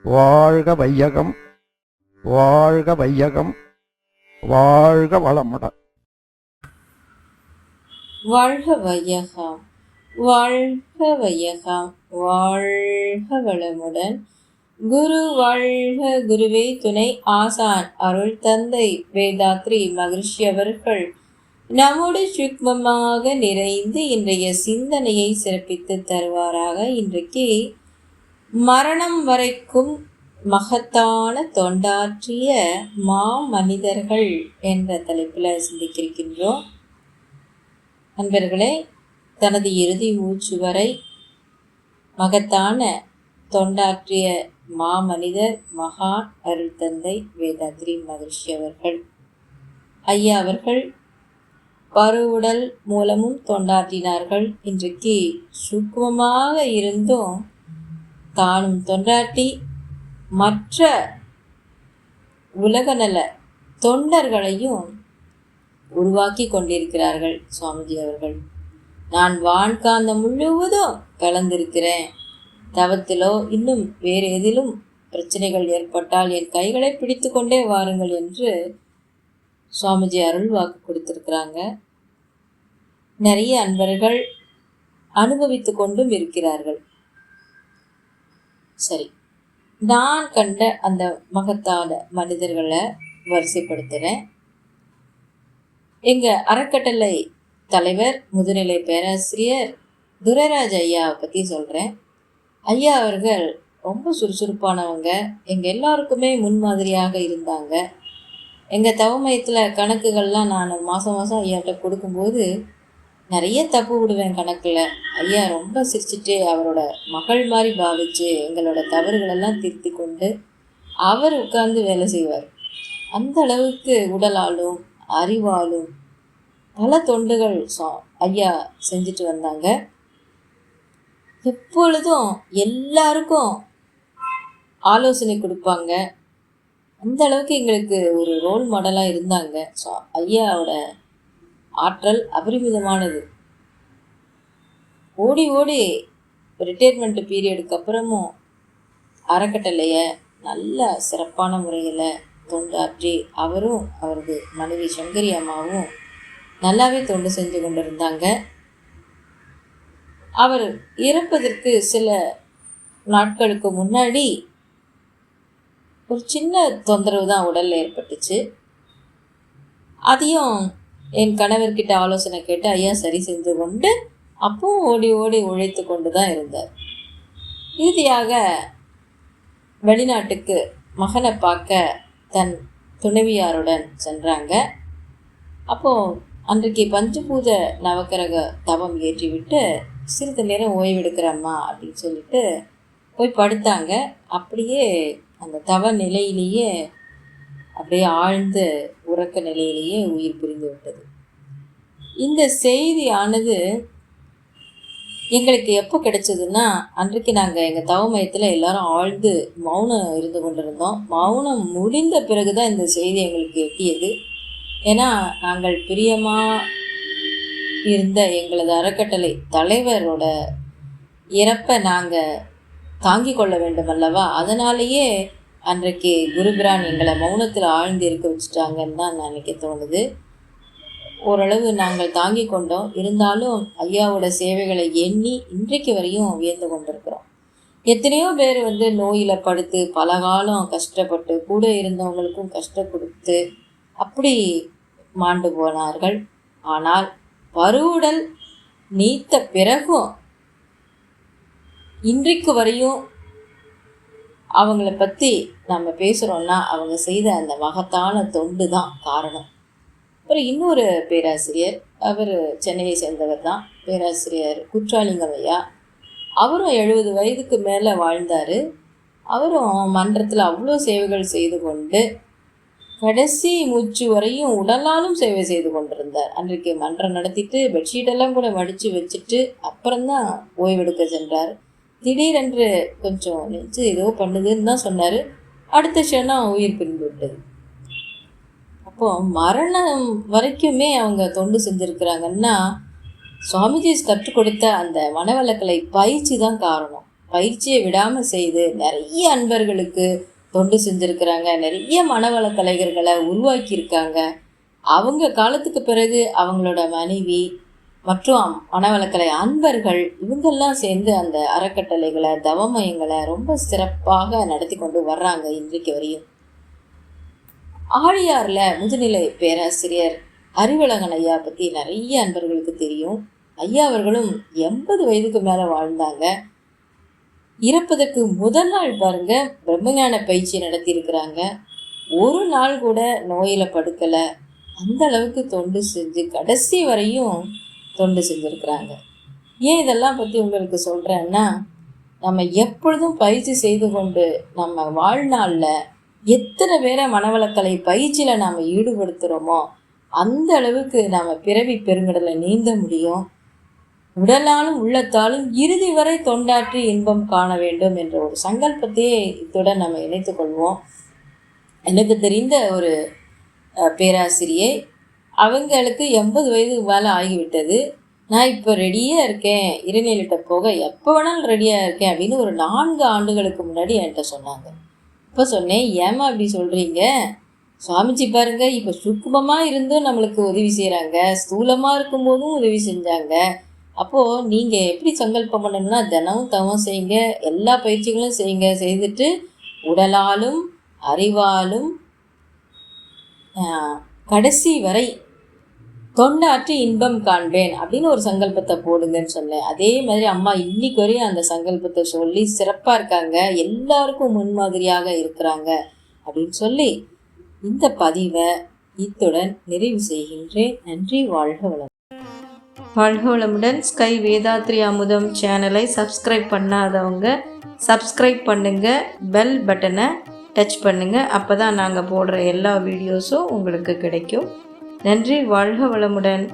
வாழ்க வையகம், வாழ்க வையகம், வாழ்க வளமுடன். வாழ்க வையகம், வாழ்க வையகம், வாழ்க வளமுடன். குரு வாழ்க, குருவே துணை. ஆசான் அருள் தந்தை வேதாத்ரி மகிழ்ச்சி அவர்கள் நம்மோடு சுக்மமாக நிறைந்து இன்றைய சிந்தனையை சிறப்பித்து தருவாராக. இன்றைக்கு மரணம் வரைக்கும் மகத்தான தொண்டாற்றிய மனிதர்கள் என்ற தலைப்பில் சிந்திக்கின்றோம். நண்பர்களே, தனது இறுதி மூச்சு வரை மகத்தான தொண்டாற்றிய மனிதர் மகான் அருள் தந்தை வேதாத்ரி மகிழ்ச்சி அவர்கள். ஐயா அவர்கள் பருவுடல் மூலமும் தொண்டாற்றினார்கள். இன்றைக்கு சூக்குமமாக இருந்தும் தானும் தொண்டாற்றி மற்ற உலகநல தொண்டர்களையும் உருவாக்கி கொண்டிருக்கிறார்கள் சுவாமிஜி அவர்கள். நான் வான்காந்தம் முழுவதும் கலந்திருக்கிறேன். தவத்திலோ இன்னும் வேறு எதிலும் பிரச்சனைகள் ஏற்பட்டால் என் கைகளை பிடித்து கொண்டே வாருங்கள் என்று சுவாமிஜி அருள் வாக்கு கொடுத்திருக்கிறாங்க. நிறைய அன்பர்கள் அனுபவித்து கொண்டும் இருக்கிறார்கள். சரி, நான் கண்ட அந்த மகத்தான மனிதர்களை வரிசைப்படுத்துகிறேன். எங்கள் அறக்கட்டளை தலைவர் முதுநிலை பேராசிரியர் துரைராஜ் ஐயாவை பற்றி சொல்கிறேன். ஐயா அவர்கள் ரொம்ப சுறுசுறுப்பானவங்க, எங்கள் எல்லாருக்குமே முன்மாதிரியாக இருந்தாங்க. எங்கள் தவமயத்தில் கணக்குகள்லாம் நான் மாதம் ஐயாட்ட கொடுக்கும்போது நிறைய தப்பு விடுவேன் கணக்கில். ஐயா ரொம்ப சிரிச்சுட்டு அவரோட மகள் மாதிரி பாவிச்சு எங்களோட தவறுகளெல்லாம் திருத்தி கொண்டு அவர் உட்கார்ந்து வேலை செய்வார். அந்த அளவுக்கு உடலாலும் அறிவாலும் பல தொண்டுகள் ஐயா செஞ்சுட்டு வந்தாங்க. எப்பொழுதும் எல்லாருக்கும் ஆலோசனை கொடுப்பாங்க. அந்த அளவுக்கு எங்களுக்கு ஒரு ரோல் மாடலாக இருந்தாங்க. ஐயாவோட ஆற்றல் அபரிமிதமானது. ஓடி ஓடி ரிட்டையர்மெண்ட் பீரியடுக்கு அப்புறமும் அறக்கட்டளையை நல்ல சிறப்பான முறையில் தொண்டாற்றி அவரும் அவரது மனைவி சங்கரி அம்மாவும் நல்லாவே தொண்டு செஞ்சு கொண்டிருந்தாங்க. அவர் இறப்பதற்கு சில நாட்களுக்கு முன்னாடி ஒரு சின்ன தொந்தரவு தான் உடலில் ஏற்பட்டுச்சு. அதையும் என் கணவர்கிட்ட ஆலோசனை கேட்டு ஐயா சரி செஞ்சு கொண்டு அப்பவும் ஓடி ஓடி உழைத்து கொண்டு தான் இருந்தார். இறுதியாக வெளிநாட்டுக்கு மகனை பார்க்க தன் துணைவியாருடன் சென்றாங்க. அப்போது அன்றைக்கு பஞ்சபூத நவக்கிரக தவம் ஏற்றிவிட்டு சிறிது நேரம் ஓய்வெடுக்கிறம்மா அப்படின்னு சொல்லிட்டு போய் படுத்தாங்க. அப்படியே அந்த தவ நிலையிலேயே அப்படியே ஆழ்ந்த உறக்க நிலையிலேயே உயிர் பிரிந்து விட்டது. இந்த செய்தியானது எங்களுக்கு எப்போ கிடைச்சதுன்னா, அன்றைக்கு நாங்கள் எங்கள் தவ மையத்தில் எல்லாரும் ஆழ்ந்து மௌனம் இருந்து கொண்டிருந்தோம். மௌனம் முடிந்த பிறகு தான் இந்த செய்தி எங்களுக்கு எட்டியது. ஏன்னா நாங்கள் பிரியமாக இருந்த எங்களது அறக்கட்டளை தலைவரோட இறப்பை நாங்கள் தாங்கி கொள்ள வேண்டும் அல்லவா. அதனாலேயே அன்றைக்கு குருபிரான் எங்களை மௌனத்தில் ஆழ்ந்து இருக்க வச்சுட்டாங்கன்னு தான் நினைக்க தோணுது. ஓரளவு நாங்கள் தாங்கி கொண்டோம். இருந்தாலும் ஐயாவோட சேவைகளை எண்ணி இன்றைக்கு வரையும் வியந்து கொண்டிருக்கிறோம். எத்தனையோ பேர் நோயில் படுத்து பல காலம் கஷ்டப்பட்டு கூட இருந்தவங்களுக்கும் கஷ்டம் கொடுத்து அப்படி மாண்டு போனார்கள். ஆனால் பருவுடல் நீத்த பிறகும் இன்றைக்கு வரையும் அவங்கள பற்றி நம்ம பேசுகிறோன்னா அவங்க செய்த அந்த மகத்தான தொண்டு தான் காரணம். அப்புறம் இன்னொரு பேராசிரியர், அவர் சென்னையை சேர்ந்தவர் தான், பேராசிரியர் குற்றாலிங்கம் ஐயா. அவரும் 70 வயதுக்கு மேலே வாழ்ந்தார். அவரும் மன்றத்தில் அவ்வளோ சேவைகள் செய்து கொண்டு கடைசி மூச்சு வரையும் உடலாலும் சேவை செய்து கொண்டிருந்தார். அன்றைக்கு மன்றம் நடத்திட்டு பெட்ஷீட்டெல்லாம் கூட மடித்து வச்சுட்டு அப்புறம்தான் ஓய்வெடுக்க சென்றார். திடீரென்று கொஞ்சம் நெஞ்சு ஏதோ பண்ணுதுன்னு தான் சொன்னார். அடுத்த க்ஷணம் உயிர் பிரிந்து விட்டது. அப்போது மரணம் வரைக்குமே அவங்க தொண்டு செஞ்சுருக்கிறாங்கன்னா சுவாமிஜி கற்றுக் கொடுத்த அந்த மனவளக்கலை பயிற்சி தான் காரணம். பயிற்சியை விடாமல் செய்து நிறைய அன்பர்களுக்கு தொண்டு செஞ்சுருக்கிறாங்க. நிறைய மனவள கலைஞர்களை உருவாக்கியிருக்காங்க. அவங்க காலத்துக்கு பிறகு அவங்களோட மனைவி மற்றும் மனவளக்கலை அன்பர்கள் இவங்கெல்லாம் சேர்ந்து அந்த அறக்கட்டளைகளை தவமயங்களை ரொம்ப சிறப்பாக நடத்தி கொண்டு வர்றாங்க இன்றைக்கு வரையும். ஆழியாரில் முதுநிலை பேராசிரியர் அறிவழகன் ஐயா பற்றி நிறைய அன்பர்களுக்கு தெரியும். ஐயா அவர்களும் 80 வயதுக்கு மேலே வாழ்ந்தாங்க. இறப்பதற்கு முதல் நாள் பாருங்க பிரம்மஞான பயிற்சி நடத்தியிருக்கிறாங்க. ஒரு நாள் கூட நோயில் படுக்கலை. அந்த அளவுக்கு தொண்டு செஞ்சு கடைசி வரையும் தொண்டு செஞ்சுருக்கிறாங்க. ஏன் இதெல்லாம் பற்றி உங்களுக்கு சொல்கிறேன்னா, நம்ம எப்பொழுதும் பயிற்சி செய்து கொண்டு நம்ம வாழ்நாளில் எத்தனை பேரை மனவளக்கலை பயிற்சியில் நாம் ஈடுபடுத்துகிறோமோ அந்த அளவுக்கு நாம் பிறவி பெருங்கடலை நீந்த முடியும். உடலாலும் உள்ளத்தாலும் இறுதி வரை தொண்டாற்றி இன்பம் காண வேண்டும் என்ற ஒரு சங்கல்பத்தையே இத்துடன் நம்ம இணைத்து கொள்வோம். எனக்கு தெரிந்த ஒரு பேராசிரியை, அவங்களுக்கு 80 வயதுக்கு மேலே ஆகிவிட்டது. நான் இப்போ ரெடியாக இருக்கேன், இறைநிலையிட்ட போக எப்போ வேணாலும் ரெடியாக இருக்கேன் அப்படின்னு ஒரு 4 ஆண்டுகளுக்கு முன்னாடி என்கிட்ட சொன்னாங்க. இப்போ சொன்னேன், ஏமா அப்படி சொல்கிறீங்க? சுவாமிஜி பாருங்க, இப்போ சுக்குமமாக இருந்தும் நம்மளுக்கு உதவி செய்கிறாங்க, ஸ்தூலமாக இருக்கும்போதும் உதவி செஞ்சாங்க. அப்போது நீங்கள் எப்படி சங்கல்பம் பண்ணணும்னா, தினமும் தவம் செய்யுங்க, எல்லா பயிற்சிகளும் செய்யுங்க, செய்துட்டு உடலாலும் அறிவாலும் கடைசி வரை தொண்டாற்றி இன்பம் காண்பேன் அப்படின்னு ஒரு சங்கல்பத்தை போடுங்கன்னு சொன்னேன். அதே மாதிரி அம்மா இன்னைக்கு வரையும் அந்த சங்கல்பத்தை சொல்லி சிறப்பாக இருக்காங்க, எல்லாருக்கும் முன்மாதிரியாக இருக்கிறாங்க அப்படின்னு சொல்லி இந்த பதிவை இத்துடன் நிறைவு செய்கின்றேன். நன்றி. வாழ்க வளம். வாழ்க வளமுடன். ஸ்கை வேதாத்ரி அமுதம் சேனலை சப்ஸ்கிரைப் பண்ணாதவங்க சப்ஸ்கிரைப் பண்ணுங்கள், பெல் பட்டனை டச் பண்ணுங்கள். அப்போ தான் நாங்கள் போடுற எல்லா வீடியோஸும் உங்களுக்கு கிடைக்கும். நன்றி. வாழ்க வளமுடன்.